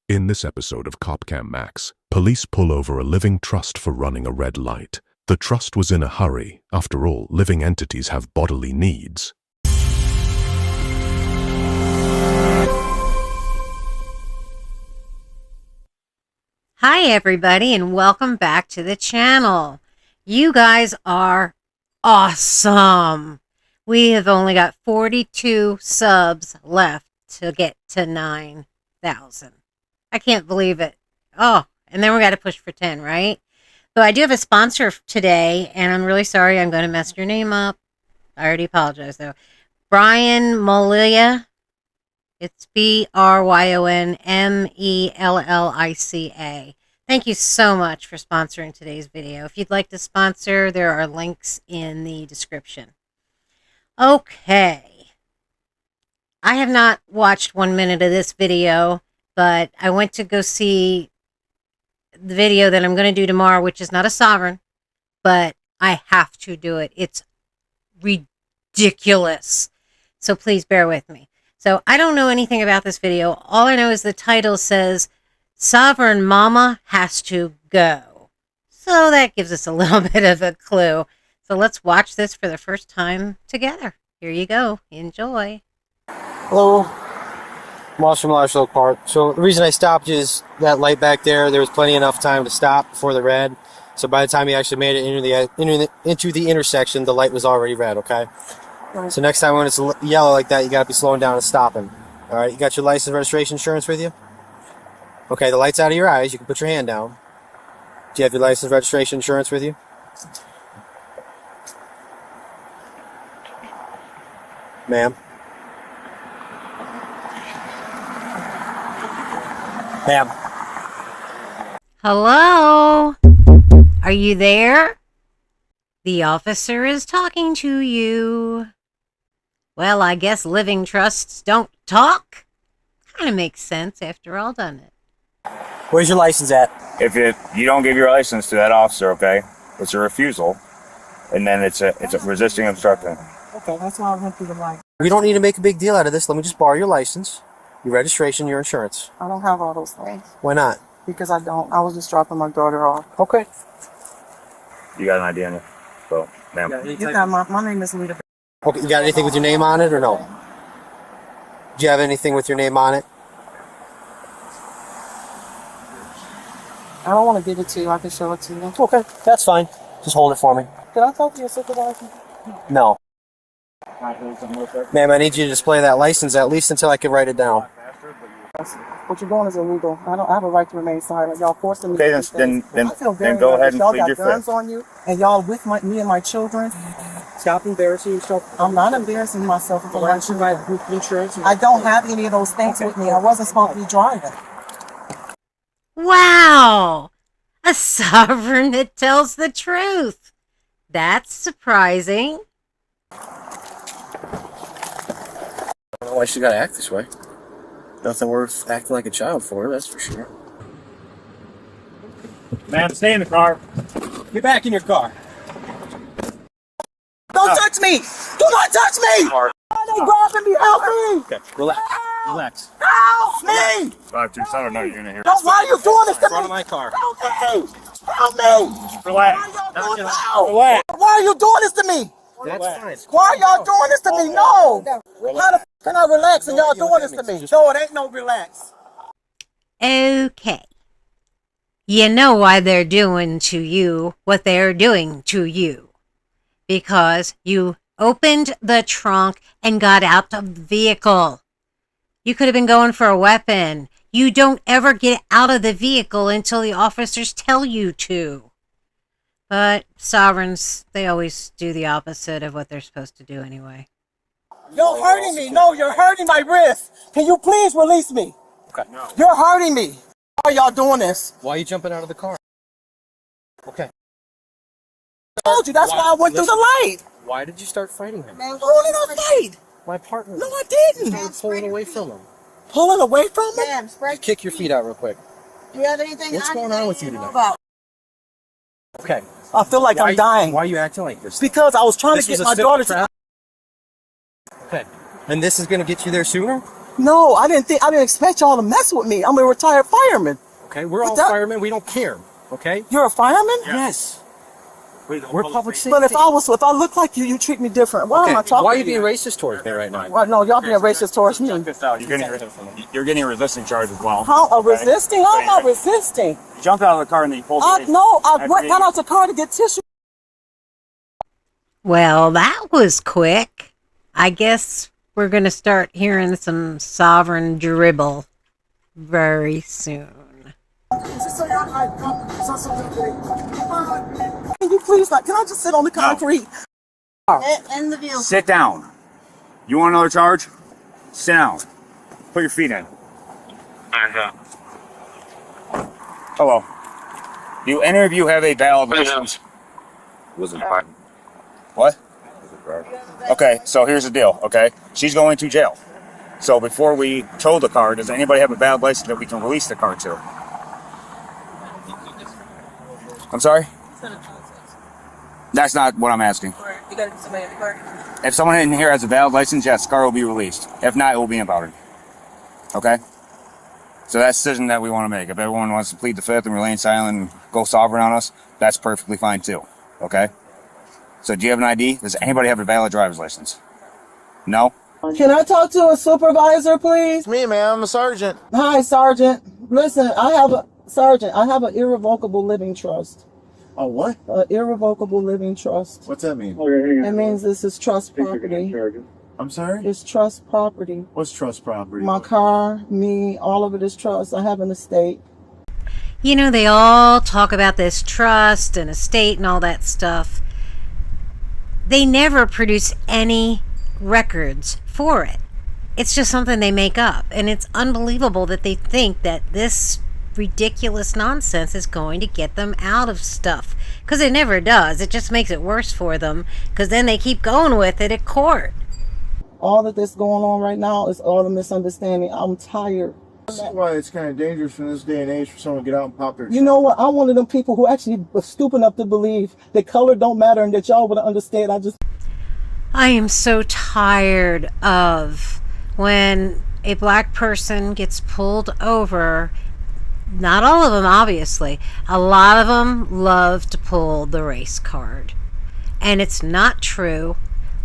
In this episode of CopCam Max, police pull over a living trust for running a red light. The trust was in a hurry. After all, living entities have bodily needs. Hi everybody, and welcome back to the channel. You guys are awesome. We have only got 42 subs left to get to 9,000. I can't believe it. Oh, and then we got to push for 10, right? So I do have a sponsor today, and I'm really sorry I'm going to mess your name up. I already apologize, though. Brian Mullica. It's BryonMellica. Thank you so much for sponsoring today's video. If you'd like to sponsor, there are links in the description. Okay. I have not watched 1 minute of this video, but I went to go see the video that I'm going to do tomorrow, which is not a sovereign, but I have to do it. It's ridiculous. So please bear with me. So I don't know anything about this video. All I know is the title says, Sovereign Mama Has to Go. So that gives us a little bit of a clue. So let's watch this for the first time together. Here you go. Enjoy. Hello. I'm also from Lashlow Park. So the reason I stopped is that light back there. There was plenty enough time to stop before the red. So by the time you actually made it into the intersection, the light was already red, okay? Right. So next time when it's yellow like that, you got to be slowing down and stopping. All right, you got your license, registration, insurance with you? Okay, the light's out of your eyes. You can put your hand down. Do you have your license, registration, insurance with you? Ma'am? Ma'am? Hello? Are you there? The officer is talking to you. Well, I guess living trusts don't talk. Kind of makes sense after all done it. Where's your license at? If you don't give your license to that officer, okay, it's a refusal, and then it's a resisting obstruction. Okay, that's why I went through the light. We don't need to make a big deal out of this. Let me just borrow your license, your registration, your insurance. I don't have all those things. Why not? Because I don't. I was just dropping my daughter off. Okay. You got an ID on you? So, ma'am. You got my name is Lita. Okay, you got anything with your name on it or no? Do you have anything with your name on it? I don't want to give it to you. I can show it to you. Okay, that's fine. Just hold it for me. Did I talk to your supervisor? No. Ma'am, I need you to display that license at least until I can write it down. What you're doing is illegal. I have a right to remain silent. Y'all forcing me to do then embarrassed. go ahead and y'all plead got your guns fifth. on you, and y'all with me and my children. Stop embarrassing yourself. I'm not embarrassing myself. I don't have any of those things with me. I wasn't supposed to be driving. Wow! A sovereign that tells the truth. That's surprising. I don't know why she gotta act this way. Nothing worth acting like a child for, that's for sure. Ma'am, stay in the car. Get back in your car. Don't touch me! Do not touch me! Why are they grabbing me? Help me! Okay, relax. Relax. Help me! 527, no, you're gonna hear. Why are you doing this to Front of me? my car. Help me! Help me! Relax. Why are y'all doing this? Relax. Why are you doing this to me? That's fine. Why are y'all doing this to me? No! How the f can I relax and y'all doing this to me? No, it ain't no relax. Okay. You know why they're doing to you what they're doing to you. Because you opened the trunk and got out of the vehicle. You could have been going for a weapon. You don't ever get out of the vehicle until the officers tell you to. But sovereigns, they always do the opposite of what they're supposed to do anyway. You're hurting me. No, you're hurting my wrist. Can you please release me? Okay. No. You're hurting me. Why are y'all doing this? Why are you jumping out of the car? Okay. I told you, that's why I went through the light. Why did you start fighting him? Man, who did I fight? My partner. No, I didn't. You were pulling away from him. Pulling away from me? Just kick your feet out real quick. Do you have anything? What's going on with you tonight? Okay. I feel like I'm dying. Why are you acting like this? Because I was trying to get my daughter to... Okay. And this is going to get you there sooner? No, I didn't expect y'all to mess with me. I'm a retired fireman. Okay, we're all firemen. We don't care. Okay. You're a fireman? Yes. We're public safety. But if I look like you, you treat me different. Why am I talking? Why are you being racist towards me right now? Well, no, y'all being racist towards me. You're getting a resisting charge as well. How resisting? I'm not resisting. You jumped out of the car and then you pulled I got out the car to get tissue. Well, that was quick. I guess we're going to start hearing some sovereign dribble very soon. Can you please can I just sit on the concrete? In the vehicle. Sit down. You want another charge? Sit down. Put your feet in. Hello. Do any of you have a valid license? What? Okay, so here's the deal, okay? She's going to jail. So before we tow the car, does anybody have a valid license that we can release the car to? I'm sorry? That's not what I'm asking. If someone in here has a valid license, yes, the car will be released. If not, it will be impounded. Okay? So that's the decision that we want to make. If everyone wants to plead the fifth and remain silent and go sovereign on us, that's perfectly fine too. Okay? So do you have an ID? Does anybody have a valid driver's license? No? Can I talk to a supervisor, please? Me, man. I'm a sergeant. Hi, Sergeant. Listen, I have an irrevocable living trust. Oh, what? An irrevocable living trust. What's that mean? It means this is trust property. I'm sorry? It's trust property. What's trust property? My car, me, all of it is trust. I have an estate. You know, they all talk about this trust and estate and all that stuff. They never produce any records for it. It's just something they make up. And it's unbelievable that they think that this ridiculous nonsense is going to get them out of stuff. Because it never does. It just makes it worse for them. Because then they keep going with it at court. All of this going on right now is all a misunderstanding. I'm tired. That's why it's kind of dangerous in this day and age for someone to get out and pop their... You know what? I'm one of them people who actually was stupid enough to believe that color don't matter and that y'all would understand. I am so tired of when a black person gets pulled over. Not all of them, obviously. A lot of them love to pull the race card. And it's not true.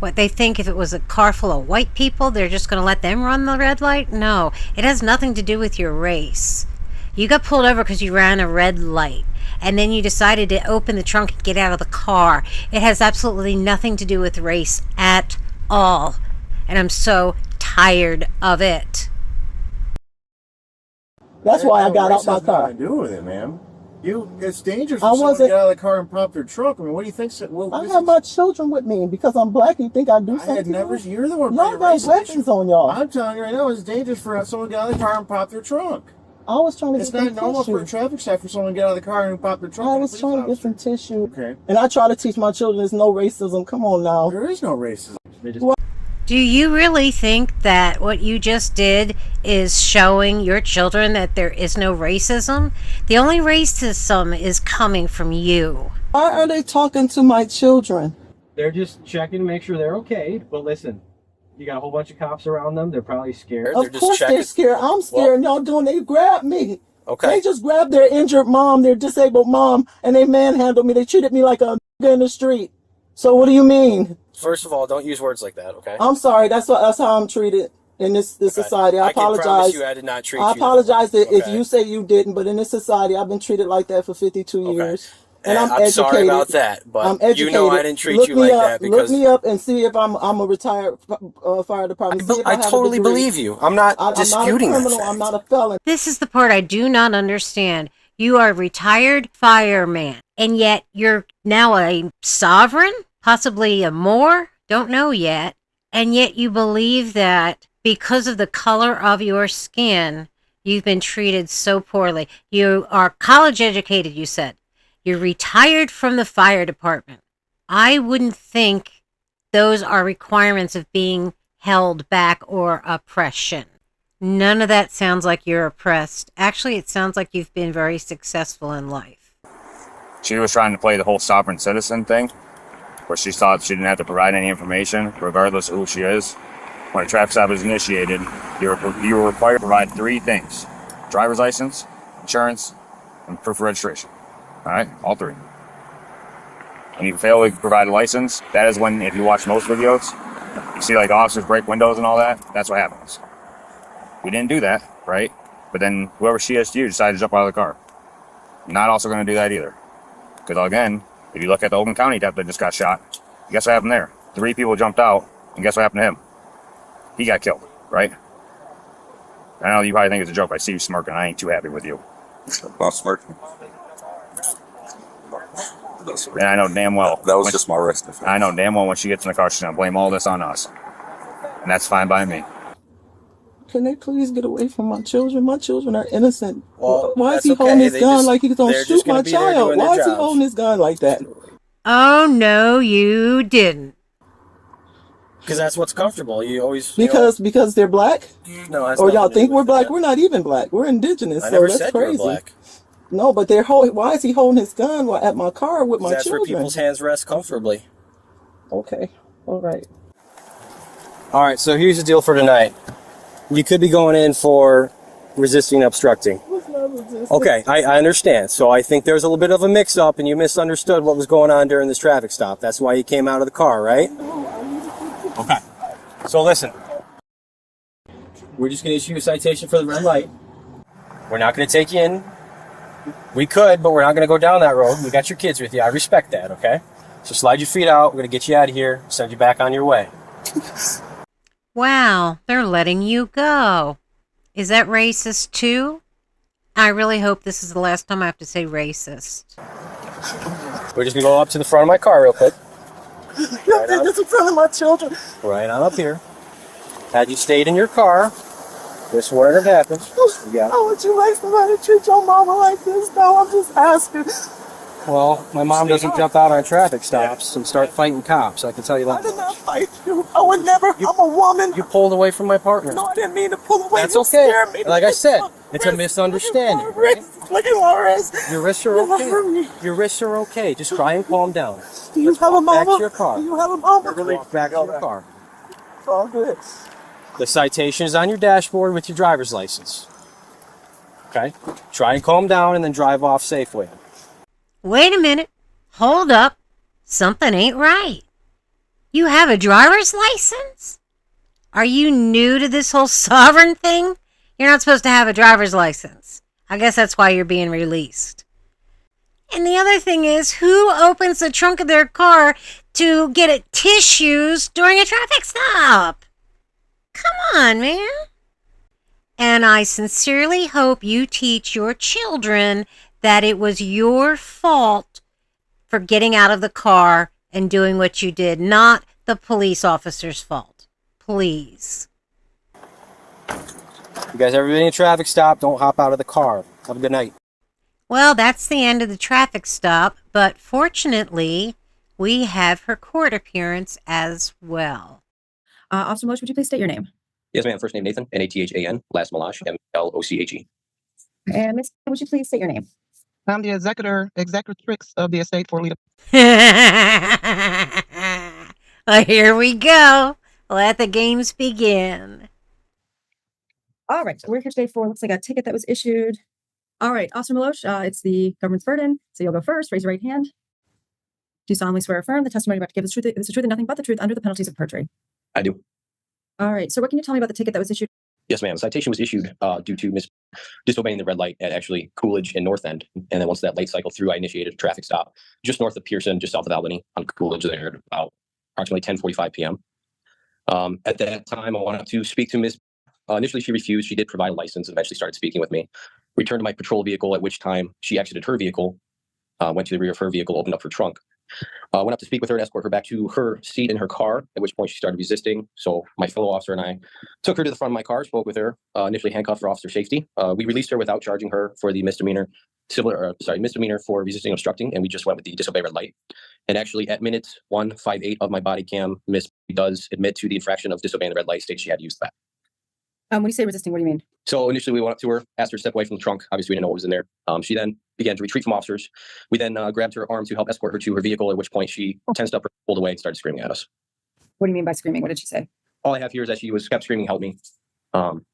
What they think, if it was a car full of white people, they're just going to let them run the red light? No, it has nothing to do with your race. You got pulled over because you ran a red light, and then you decided to open the trunk and get out of the car. It has absolutely nothing to do with race at all. And I'm so tired of it. That's why I got out my car. Nothing to do with it, man. It's dangerous for someone to get out of the car and pop their trunk. I mean, what do you think? I have my children with me because I'm black. You think I do something? I had never. You're the one. Y'all got weapons on y'all. I'm telling you right now, it's dangerous for someone to get out of the car and pop their trunk. I was trying to It's get some not normal tissue. for a traffic stop for someone to get out of the car and pop their trunk. I was trying to get some tissue. Okay. And I try to teach my children there's no racism. Come on now. There is no racism. Do you really think that what you just did is showing your children that there is no racism? The only racism is coming from you. Why are they talking to my children? They're just checking to make sure they're okay. But listen, you got a whole bunch of cops around them. They're probably scared. Of course they're scared. I'm scared. Y'all doing? They grabbed me. Okay. They just grabbed their injured mom, their disabled mom, and they manhandled me. They treated me like a in the street. So what do you mean? First of all, don't use words like that, okay? I'm sorry. That's how I'm treated in this society. I apologize. can promise you I did not treat you. I apologize if Okay. you say you didn't, but in this society, I've been treated like that for 52 years. And I'm I'm educated. sorry about that, but I'm educated. you know I didn't treat Look you me like up, that because look me up and see if I'm a retired fire department. See if I have a totally degree. believe you. I'm not disputing I'm not a that criminal. fact. I'm not a felon. This is the part I do not understand. You are a retired fireman, and yet you're now a sovereign, possibly a Moor, don't know yet, and yet you believe that because of the color of your skin, you've been treated so poorly. You are college educated, you said. You're retired from the fire department. I wouldn't think those are requirements of being held back or oppression. None of that sounds like you're oppressed. Actually, it sounds like you've been very successful in life. She was trying to play the whole sovereign citizen thing, where she thought she didn't have to provide any information, regardless of who she is. when a traffic stop is initiated, you're required to provide 3 things: driver's license, insurance, and proof of registration. All right, all 3. When you fail to provide a license, that is when, if you watch most videos, you see like officers break windows and all that. That's what happens. We didn't do that, right? But then whoever CSU decided to jump out of the car. You're not also going to do that either. Because again, if you look at the Oakland County deputy that just got shot, guess what happened there? 3 people jumped out, and guess what happened to him? He got killed, right? I know you probably think it's a joke. I see you smirking. I ain't too happy with you. Not smirking. And I know damn well. That was just my rest. I know damn well when she gets in the car, she's going to blame all this on us. And that's fine by me. Can they please get away from my children? My children are innocent. Well, Why is that's he holding okay. his They gun just- like he's gonna they're shoot just gonna my be there child? doing their Why is he jobs. holding his gun like that? Oh, no, you didn't. Because that's what's comfortable. You always Because they're black? no. That's Or y'all nothing to think do we're with black? that. We're not even black. We're indigenous. I So never that's said you were crazy. black. No, but why is he holding his gun at my car with my That's where children? people's hands rest comfortably. Okay. All right. All right. So here's the deal for tonight. You could be going in for resisting and obstructing. What's not resisting? Okay, I understand. So I think there's a little bit of a mix-up, and you misunderstood what was going on during this traffic stop. That's why you came out of the car, right? Okay. So listen. We're just going to issue a citation for the red light. We're not going to take you in. We could, but we're not going to go down that road. We got your kids with you. I respect that, okay? So slide your feet out. We're going to get you out of here, send you back on your way. Wow, they're letting you go. Is that racist too? I really hope this is the last time I have to say racist. We're just going to go up to the front of my car real quick. You're this in front of my children. Right on up here. Had you stayed in your car, this wouldn't have happened. Yeah. How would you like somebody to treat your mama like this? No, I'm just asking. Well, my mom doesn't jump out on traffic stops and start fighting cops. I can tell you I that. did not fight you. I would never. I'm a woman. You pulled away from my partner. No, I didn't mean to pull away. That's You okay. scared me. Like I said, it's a Wrist. misunderstanding. Look at my wrist. Look at my wrist. Your wrists are okay. Your wrists are okay. Just try and calm down. Do you have a Back mama? to your car. Do you have a mama? Back to your car. It's all good. The citation is on your dashboard with your driver's license. Okay? Try and calm down and then drive off safely. Wait a minute. Hold up. Something ain't right. You have a driver's license? Are you new to this whole sovereign thing? You're not supposed to have a driver's license. I guess that's why you're being released. And the other thing is, who opens the trunk of their car to get at tissues during a traffic stop? Come on, man. And I sincerely hope you teach your children that it was your fault for getting out of the car and doing what you did, not the police officer's fault. Please. You guys ever been in a traffic stop? Don't hop out of the car. Have a good night. Well, that's the end of the traffic stop, but fortunately, we have her court appearance as well. Officer Maloche, would you please state your name? Yes, ma'am. First name Nathan, Nathan. Last Maloche, MLOCHE. And Miss, would you please state your name? I'm the executrix of the estate for Lita. Well, here we go. Let the games begin. All right, we're here today for, looks like a ticket that was issued. All right, Officer Maloche, it's the government's burden, so you'll go first. Raise your right hand. Do you solemnly swear or affirm the testimony you're about to give is the truth and nothing but the truth under the penalties of perjury? I do. All right, so what can you tell me about the ticket that was issued? Yes, ma'am. Citation was issued due to disobeying the red light at actually Coolidge and North End. And then once that light cycled through, I initiated a traffic stop just north of Pearson, just south of Albany on Coolidge there at about approximately 10:45 p.m. At that time, I wanted to speak to Ms. Initially, she refused. She did provide a license and eventually started speaking with me. Returned to my patrol vehicle, at which time she exited her vehicle, went to the rear of her vehicle, opened up her trunk. Went up to speak with her and escort her back to her seat in her car, at which point she started resisting. So my fellow officer and I took her to the front of my car, spoke with her, initially handcuffed for officer safety. We released her without charging her for the misdemeanor for resisting obstructing, and we just went with the disobey red light. And actually at minute 158 of my body cam, Miss does admit to the infraction of disobeying the red light, states she had used that. When you say resisting, what do you mean? So initially we went up to her, asked her to step away from the trunk. Obviously we didn't know what was in there. She then began to retreat from officers. We then grabbed her arm to help escort her to her vehicle, at which point she tensed up, pulled away, and started screaming at us. What do you mean by screaming? What did she say? all I have here is that she kept screaming, "Help me."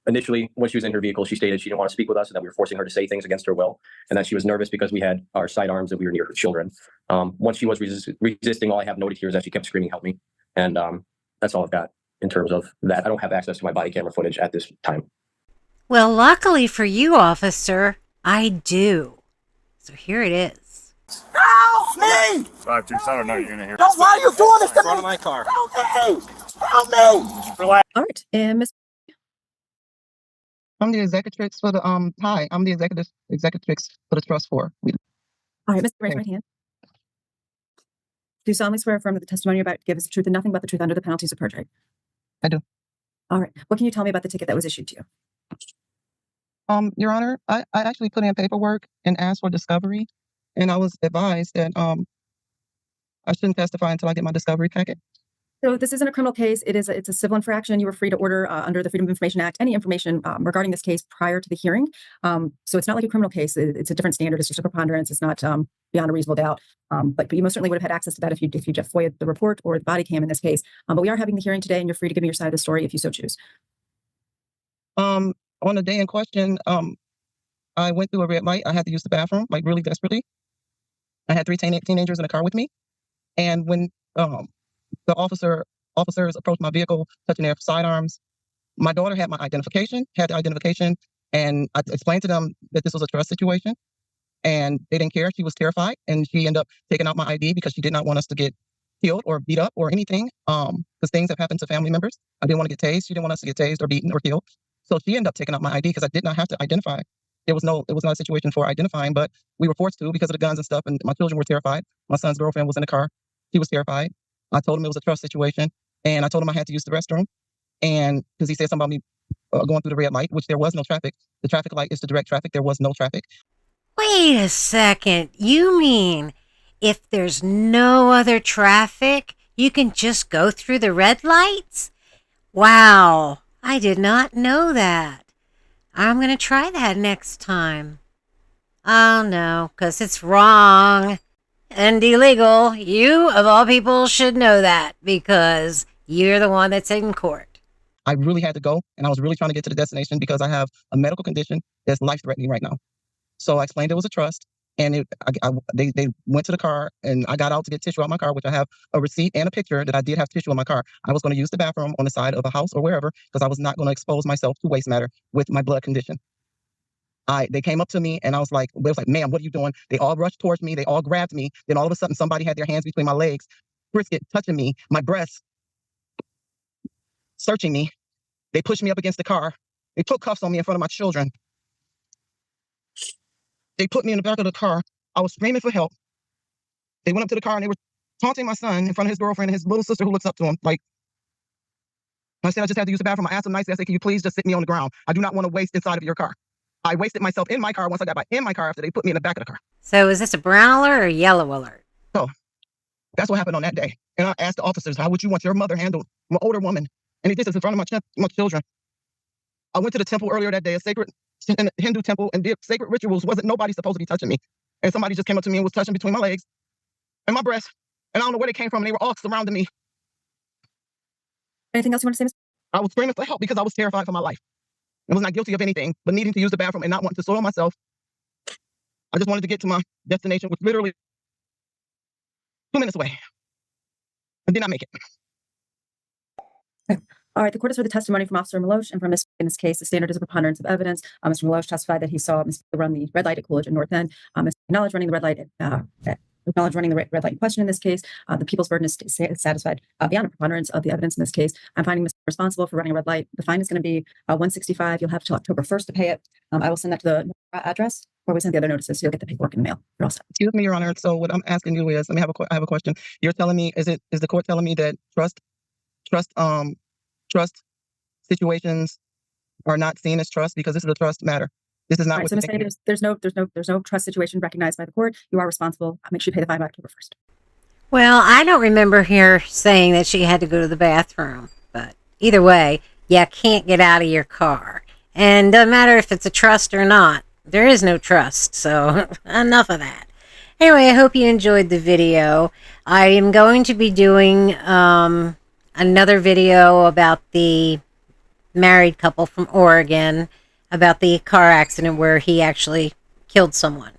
Initially, when she was in her vehicle, she stated she didn't want to speak with us and that we were forcing her to say things against her will, and that she was nervous because we had our sidearms and we were near her children. Once she was resisting, all I have noted here is that she kept screaming, "Help me." And that's all I've got in terms of that. I don't have access to my body camera footage at this time. Well, luckily for you, officer, I do. So here it is. Help me! 527, no, you're gonna hear. Why are you doing this to In front of me? my car. Help me! Help me! All right, and Miss. I'm the executrix for the hi. I'm the executrix for the trust for. All right, Miss, raise your right hand. Do you solemnly swear or affirm that the testimony you're about to give is the truth and nothing but the truth under the penalties of perjury? I do. All right. What can you tell me about the ticket that was issued to you? Your Honor, I actually put in paperwork and asked for discovery, and I was advised that I shouldn't testify until I get my discovery packet. So this isn't a criminal case. It's a civil infraction. You were free to order under the Freedom of Information Act any information regarding this case prior to the hearing. So it's not like a criminal case. It's a different standard. It's just a preponderance. It's not beyond a reasonable doubt. But you most certainly would have had access to that if you just FOIA'd the report or the body cam in this case. But we are having the hearing today, and you're free to give me your side of the story if you so choose. On the day in question, I went through a red light. I had to use the bathroom, like really desperately. I had 3 teenagers in the car with me, and when the officers approached my vehicle, touching their sidearms, my daughter had the identification, and I explained to them that this was a trust situation, and they didn't care. She was terrified, and she ended up taking out my ID because she did not want us to get killed or beat up or anything, because things have happened to family members. I didn't want to get tased. She didn't want us to get tased or beaten or killed. So she ended up taking out my ID because I did not have to identify. It was not a situation for identifying, but we were forced to because of the guns and stuff, and my children were terrified. My son's girlfriend was in the car. She was terrified. I told him it was a trust situation, and I told him I had to use the restroom, and because he said something about me going through the red light, which there was no traffic. The traffic light is to direct traffic. There was no traffic. Wait a second. You mean if there's no other traffic, you can just go through the red lights? Wow, I did not know that. I'm going to try that next time. Oh no, because it's wrong and illegal. You, of all people, should know that because you're the one that's in court. I really had to go, and I was really trying to get to the destination because I have a medical condition that's life-threatening right now. So I explained it was a trust, and they went to the car, and I got out to get tissue out my car, which I have a receipt and a picture that I did have tissue in my car. I was going to use the bathroom on the side of a house or wherever because I was not going to expose myself to waste matter with my blood condition. They came up to me, and I was like, "Ma'am, what are you doing?" They all rushed towards me. They all grabbed me. Then all of a sudden, somebody had their hands between my legs, brisket touching me, my breasts, searching me. They pushed me up against the car. They put cuffs on me in front of my children. They put me in the back of the car. I was screaming for help. They went up to the car and they were taunting my son in front of his girlfriend and his little sister who looks up to him. Like, I said, I just had to use the bathroom. I asked them nicely. I said, "Can you please just sit me on the ground? I do not want to waste inside of your car." I wasted myself in my car once I got in my car after they put me in the back of the car. So is this a brown alert or a yellow alert? So that's what happened on that day. And I asked the officers, "How would you want your mother handled? I'm an older woman." And he did this in front of my children. I went to the temple earlier that day, a sacred Hindu temple, and did sacred rituals. Wasn't nobody supposed to be touching me. And somebody just came up to me and was touching between my legs and my breasts. And I don't know where they came from. And they were all surrounding me. Anything else you want to say, Ms.? I was screaming for help because I was terrified for my life. I was not guilty of anything, but needing to use the bathroom and not wanting to soil myself. I just wanted to get to my destination, which literally 2 minutes away. I did not make it. Okay. All right, the court has heard the testimony from Officer Maloche, and from this, in this case, the standard is a preponderance of evidence. Mr. Maloche testified that he saw Ms. run the red light at Coolidge and North End. Ms. acknowledged running the red light red light in question in this case. The people's burden is satisfied beyond a preponderance of the evidence in this case. I'm finding Ms. responsible for running a red light. The fine is going to be $165. You'll have till October 1st to pay it. I will send that to the address where we send the other notices, so you'll get the paperwork in the mail. You're all set. Excuse me, Your Honor. So what I'm asking you is, I have a question. You're telling me, is the court telling me that trust situations are not seen as trust because this is a trust matter? This is not Right, so Ms. Hay, there's no trust situation recognized by the court. You are responsible. Make sure you pay the fine by October 1st. Well, I don't remember here saying that she had to go to the bathroom, but either way, you can't get out of your car. And doesn't matter if it's a trust or not. There is no trust, so enough of that. Anyway, I hope you enjoyed the video. I am going to be doing another video about the married couple from Oregon, about the car accident where he actually killed someone.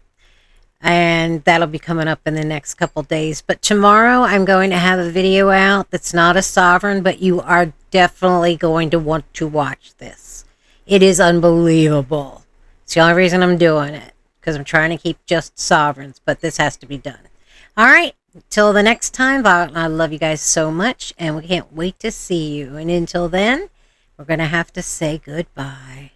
And that'll be coming up in the next couple days. But tomorrow I'm going to have a video out that's not a sovereign, but you are definitely going to want to watch this. It is unbelievable. It's the only reason I'm doing it, because I'm trying to keep just sovereigns, but this has to be done. All right, till the next time, I love you guys so much, and we can't wait to see you. And until then, we're going to have to say goodbye.